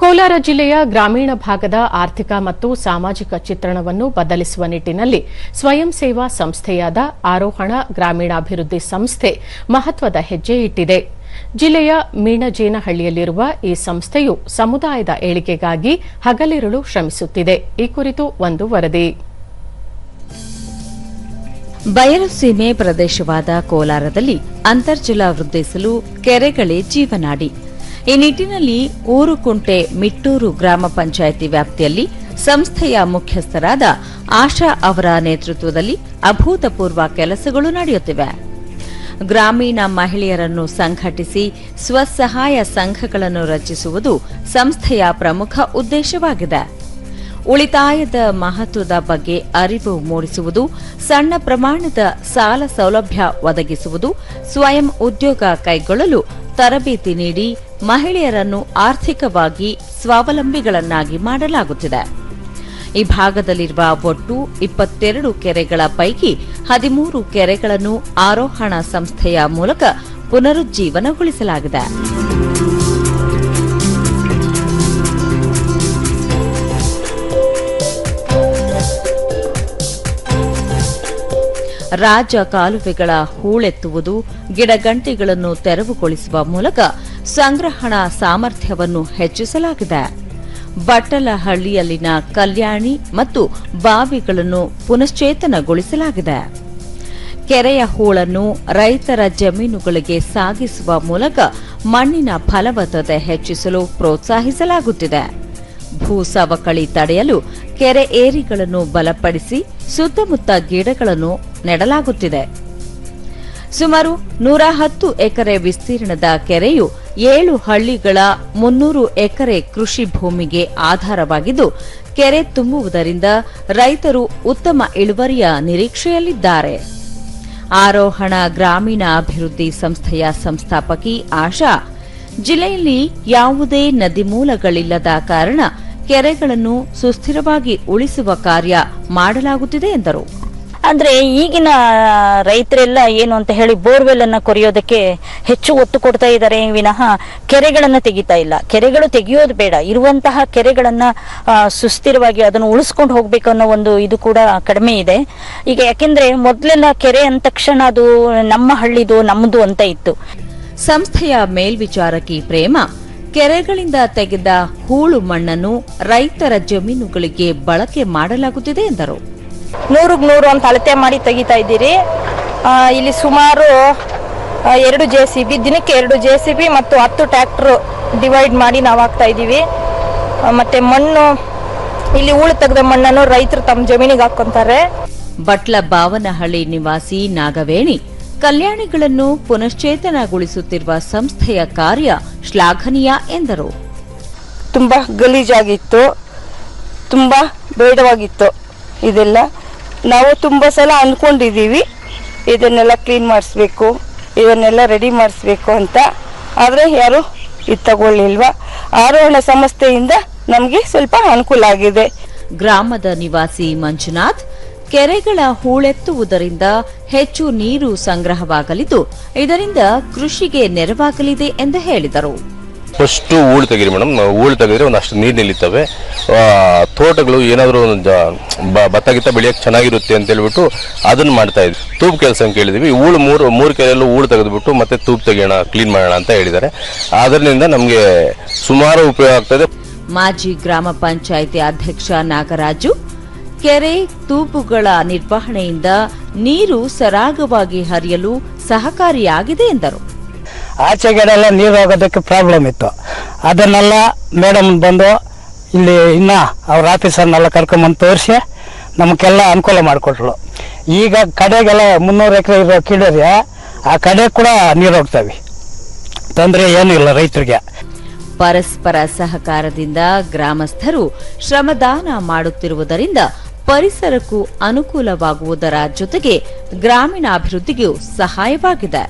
ಕೋಲಾರ ಜಿಲ್ಲೆಯ ಗ್ರಾಮೀಣ ಭಾಗದ ಆರ್ಥಿಕ ಮತ್ತು ಸಾಮಾಜಿಕ ಚಿತ್ರಣವನ್ನು ಬದಲಿಸುವ ನಿಟ್ಟಿನಲ್ಲಿ ಸ್ವಯಂ ಸೇವಾ ಸಂಸ್ಥೆಯಾದ ಆರೋಹಣ ಗ್ರಾಮೀಣಾಭಿವೃದ್ಧಿ ಸಂಸ್ಥೆ ಮಹತ್ವದ ಹೆಜ್ಜೆ ಇಟ್ಟಿದೆ. ಜಿಲ್ಲೆಯ ಮೀಣಜೇನಹಳ್ಳಿಯಲ್ಲಿರುವ ಈ ಸಂಸ್ಥೆಯು ಸಮುದಾಯದ ಏಳಿಗೆಗಾಗಿ ಹಗಲಿರುಳು ಶ್ರಮಿಸುತ್ತಿದೆ. ಈ ಕುರಿತು ಒಂದು ವರದಿ. ಬಯಲುಸೀಮೆ ಪ್ರದೇಶವಾದ ಕೋಲಾರದಲ್ಲಿ ಅಂತರ್ಜಲ ವೃದ್ಧಿಸಲು ಕೆರೆಗಳೇ ಜೀವನಾಡಿ. ಈ ನಿಟ್ಟಿನಲ್ಲಿ ಊರುಕುಂಟೆ ಮಿಟ್ಟೂರು ಗ್ರಾಮ ಪಂಚಾಯಿತಿ ವ್ಯಾಪ್ತಿಯಲ್ಲಿ ಸಂಸ್ಥೆಯ ಮುಖ್ಯಸ್ಥರಾದ ಆಶಾ ಅವರ ನೇತೃತ್ವದಲ್ಲಿ ಅಭೂತಪೂರ್ವ ಕೆಲಸಗಳು ನಡೆಯುತ್ತಿವೆ. ಗ್ರಾಮೀಣ ಮಹಿಳೆಯರನ್ನು ಸಂಘಟಿಸಿ ಸ್ವಸಹಾಯ ಸಂಘಗಳನ್ನು ರಚಿಸುವುದು ಸಂಸ್ಥೆಯ ಪ್ರಮುಖ ಉದ್ದೇಶವಾಗಿದೆ. ಉಳಿತಾಯದ ಮಹತ್ವದ ಬಗ್ಗೆ ಅರಿವು ಮೂಡಿಸುವುದು, ಸಣ್ಣ ಪ್ರಮಾಣದ ಸಾಲ ಸೌಲಭ್ಯ ಒದಗಿಸುವುದು, ಸ್ವಯಂ ಉದ್ಯೋಗ ಕೈಗೊಳ್ಳಲು ತರಬೇತಿ ನೀಡಿ ಮಹಿಳೆಯರನ್ನು ಆರ್ಥಿಕವಾಗಿ ಸ್ವಾವಲಂಬಿಗಳನ್ನಾಗಿ ಮಾಡಲಾಗುತ್ತಿದೆ. ಈ ಭಾಗದಲ್ಲಿರುವ ಒಟ್ಟು 22 ಕೆರೆಗಳ ಪೈಕಿ 13 ಕೆರೆಗಳನ್ನು ಆರೋಹಣ ಸಂಸ್ಥೆಯ ಮೂಲಕ ಪುನರುಜ್ಜೀವನಗೊಳಿಸಲಾಗಿದೆ. ರಾಜ ಕಾಲುವೆಗಳ ಹೂಳೆತ್ತುವುದು, ಗಿಡಗಂಟಿಗಳನ್ನು ತೆರವುಗೊಳಿಸುವ ಮೂಲಕ ಸಂಗ್ರಹಣಾ ಸಾಮರ್ಥ್ಯವನ್ನು ಹೆಚ್ಚಿಸಲಾಗಿದೆ. ಬಟ್ಟಲಹಳ್ಳಿಯಲ್ಲಿನ ಕಲ್ಯಾಣಿ ಮತ್ತು ಬಾವಿಗಳನ್ನು ಪುನಶ್ಚೇತನಗೊಳಿಸಲಾಗಿದೆ. ಕೆರೆಯ ಹೂಳನ್ನು ರೈತರ ಜಮೀನುಗಳಿಗೆ ಸಾಗಿಸುವ ಮೂಲಕ ಮಣ್ಣಿನ ಫಲವತ್ತತೆ ಹೆಚ್ಚಿಸಲು ಪ್ರೋತ್ಸಾಹಿಸಲಾಗುತ್ತಿದೆ. ಭೂ ಸವಕಳಿ ತಡೆಯಲು ಕೆರೆ ಏರಿಗಳನ್ನು ಬಲಪಡಿಸಿ ಸುತ್ತಮುತ್ತ ಗಿಡಗಳನ್ನು ನೆಡಲಾಗುತ್ತಿದೆ. ಸುಮಾರು 110 ಎಕರೆ ವಿಸ್ತೀರ್ಣದ ಕೆರೆಯು 7 ಹಳ್ಳಿಗಳ 300 ಎಕರೆ ಕೃಷಿ ಭೂಮಿಗೆ ಆಧಾರವಾಗಿದ್ದು, ಕೆರೆ ತುಂಬುವುದರಿಂದ ರೈತರು ಉತ್ತಮ ಇಳುವರಿಯ ನಿರೀಕ್ಷೆಯಲ್ಲಿದ್ದಾರೆ. ಆರೋಹಣ ಗ್ರಾಮೀಣಾಭಿವೃದ್ಧಿ ಸಂಸ್ಥೆಯ ಸಂಸ್ಥಾಪಕಿ ಆಶಾ, ಜಿಲ್ಲೆಯಲ್ಲಿ ಯಾವುದೇ ನದಿಮೂಲಗಳಿಲ್ಲದ ಕಾರಣ ಕೆರೆಗಳನ್ನು ಸುಸ್ಥಿರವಾಗಿ ಉಳಿಸುವ ಕಾರ್ಯ ಮಾಡಲಾಗುತ್ತಿದೆ ಎಂದರು. ಅಂದ್ರೆ ಈಗಿನ ರೈತರೆಲ್ಲ ಏನು ಅಂತ ಹೇಳಿ ಬೋರ್ವೆಲ್ ಅನ್ನ ಕೊರೆಯೋದಕ್ಕೆ ಹೆಚ್ಚು ಒತ್ತು ಕೊಡ್ತಾ ಇದ್ದಾರೆ ವಿನಃ ಕೆರೆಗಳನ್ನ ತೆಗಿತಾ ಇಲ್ಲ. ಕೆರೆಗಳು ತೆಗೆಯೋದು ಬೇಡ, ಇರುವಂತಹ ಕೆರೆಗಳನ್ನ ಸುಸ್ಥಿರವಾಗಿ ಅದನ್ನು ಉಳಿಸ್ಕೊಂಡು ಹೋಗ್ಬೇಕು ಅನ್ನೋ ಒಂದು ಇದು ಕೂಡ ಕಡಿಮೆ ಇದೆ ಈಗ. ಯಾಕೆಂದ್ರೆ ಮೊದಲೆಲ್ಲ ಕೆರೆ ಅಂದ ತಕ್ಷಣ ಅದು ನಮ್ಮ ಹಳ್ಳಿದು ನಮ್ದು ಅಂತ ಇತ್ತು. ಸಂಸ್ಥೆಯ ಮೇಲ್ವಿಚಾರಕಿ ಪ್ರೇಮ, ಕೆರೆಗಳಿಂದ ತೆಗೆದ ಹೂಳು ಮಣ್ಣನ್ನು ರೈತರ ಜಮೀನುಗಳಿಗೆ ಬಳಕೆ ಮಾಡಲಾಗುತ್ತಿದೆ ಎಂದರು. 100 ಅಂತ ಅಳತೆ ಮಾಡಿ ತೆಗಿತಾ ಇದ್ದೀರಿ. ಇಲ್ಲಿ ಸುಮಾರು 2 JCB, ದಿನಕ್ಕೆ 2 JCB ಮತ್ತು 10 ಟ್ರ್ಯಾಕ್ಟರ್ ಡಿವೈಡ್ ಮಾಡಿ ನಾವು ಹಾಕ್ತಾ ಇದ್ದೀವಿ. ಮತ್ತೆ ಮಣ್ಣು ಇಲ್ಲಿ ಹೂಳು ತೆಗೆದ ಮಣ್ಣನ್ನು ರೈತರು ತಮ್ಮ ಜಮೀನಿಗೆ ಹಾಕೊಂತಾರೆ. ಬಟ್ಲ ಬಾವನಹಳ್ಳಿ ನಿವಾಸಿ ನಾಗವೇಣಿ, ಕಲ್ಯಾಣಿಗಳನ್ನು ಪುನಶ್ಚೇತನಗೊಳಿಸುತ್ತಿರುವ ಸಂಸ್ಥೆಯ ಕಾರ್ಯ ಶ್ಲಾಘನೀಯ ಎಂದರು. ತುಂಬಾ ಗಲೀಜಾಗಿತ್ತು, ತುಂಬಾ ಬೇಡವಾಗಿತ್ತು. ಇದೆಲ್ಲ ನಾವು ತುಂಬಾ ಸಲ ಅನ್ಕೊಂಡಿದೀವಿ, ಇದನ್ನೆಲ್ಲ ಕ್ಲೀನ್ ಮಾಡಿಸ್ಬೇಕು, ಇದನ್ನೆಲ್ಲ ರೆಡಿ ಮಾಡಿಸ್ಬೇಕು ಅಂತ. ಆದ್ರೆ ಯಾರು ಇದು ತಗೊಳ್ಳಿಲ್ವಾ. ಆರೋಹಣ ಸಂಸ್ಥೆಯಿಂದ ನಮ್ಗೆ ಸ್ವಲ್ಪ ಅನುಕೂಲ ಆಗಿದೆ. ಗ್ರಾಮದ ನಿವಾಸಿ ಮಂಜುನಾಥ್, ಕೆರೆಗಳ ಹೂಳೆತ್ತುವುದರಿಂದ ಹೆಚ್ಚು ನೀರು ಸಂಗ್ರಹವಾಗಲಿದ್ದು, ಇದರಿಂದ ಕೃಷಿಗೆ ನೆರವಾಗಲಿದೆ ಎಂದು ಹೇಳಿದರು. ಫಸ್ಟ್ ಹೂಳು ತೆಗೀರಿ ಮೇಡಮ್, ಹೂಳು ತೆಗೆದ್ರೆ ಒಂದಷ್ಟು ನೀರು ನಿಲ್ಲುತ್ತವೆ. ತೋಟಗಳು ಏನಾದರೂ ಭತ್ತ ಗಿತ್ತ ಬೆಳೆಯಕ್ಕೆ ಚೆನ್ನಾಗಿರುತ್ತೆ ಅಂತ ಹೇಳ್ಬಿಟ್ಟು ಅದನ್ನ ಮಾಡ್ತಾ ಇದ್ವಿ. ತೂಬ್ ಕೆಲಸ ಅಂತ ಕೇಳಿದ್ವಿ. ಹೂಳು ಮೂರು ಕೆರೆಯಲ್ಲೂ ಹೂಳು ತೆಗೆದ್ಬಿಟ್ಟು ಮತ್ತೆ ತೂಬ್ ತೆಗೆಯೋಣ, ಕ್ಲೀನ್ ಮಾಡೋಣ ಅಂತ ಹೇಳಿದ್ದಾರೆ. ಅದರಿಂದ ನಮಗೆ ಸುಮಾರು ಉಪಯೋಗ ಆಗ್ತದೆ. ಮಾಜಿ ಗ್ರಾಮ ಪಂಚಾಯಿತಿ ಅಧ್ಯಕ್ಷ ನಾಗರಾಜು, ಕೆರೆ ತೂಬುಗಳ ನಿರ್ವಹಣೆಯಿಂದ ನೀರು ಸರಾಗವಾಗಿ ಹರಿಯಲು ಸಹಕಾರಿಯಾಗಿದೆ ಎಂದರು. ಆಚೆಗಡೆಲ್ಲ ನೀರು ಹೋಗೋದಕ್ಕೆ ಪ್ರಾಬ್ಲಮ್ ಇತ್ತು. ಅದನ್ನೆಲ್ಲ ಮೇಡಮ್ ಬಂದು ಇಲ್ಲಿ ಇನ್ನ ಅವ್ರ ಆಫೀಸರ್ನೆಲ್ಲ ಕರ್ಕೊಂಬಂದು ತೋರಿಸಿ ನಮಗೆಲ್ಲ ಅನುಕೂಲ ಮಾಡಿಕೊಟ್ರು. ಈಗ ಕಡೆಗೆಲ್ಲ 300 ಎಕರೆ ಇರೋ ಕಿಡರೆ ಆ ಕಡೆ ಕೂಡ ನೀರು ಹೋಗ್ತವೆ, ತೊಂದರೆ ಏನಿಲ್ಲ ರೈತರಿಗೆ. ಪರಸ್ಪರ ಸಹಕಾರದಿಂದ ಗ್ರಾಮಸ್ಥರು ಶ್ರಮದಾನ ಮಾಡುತ್ತಿರುವುದರಿಂದ ಪರಿಸರಕ್ಕೂ ಅನುಕೂಲವಾಗುವುದರ ಜೊತೆಗೆ ಗ್ರಾಮೀಣಾಭಿವೃದ್ಧಿಗೂ ಸಹಾಯವಾಗಿದೆ.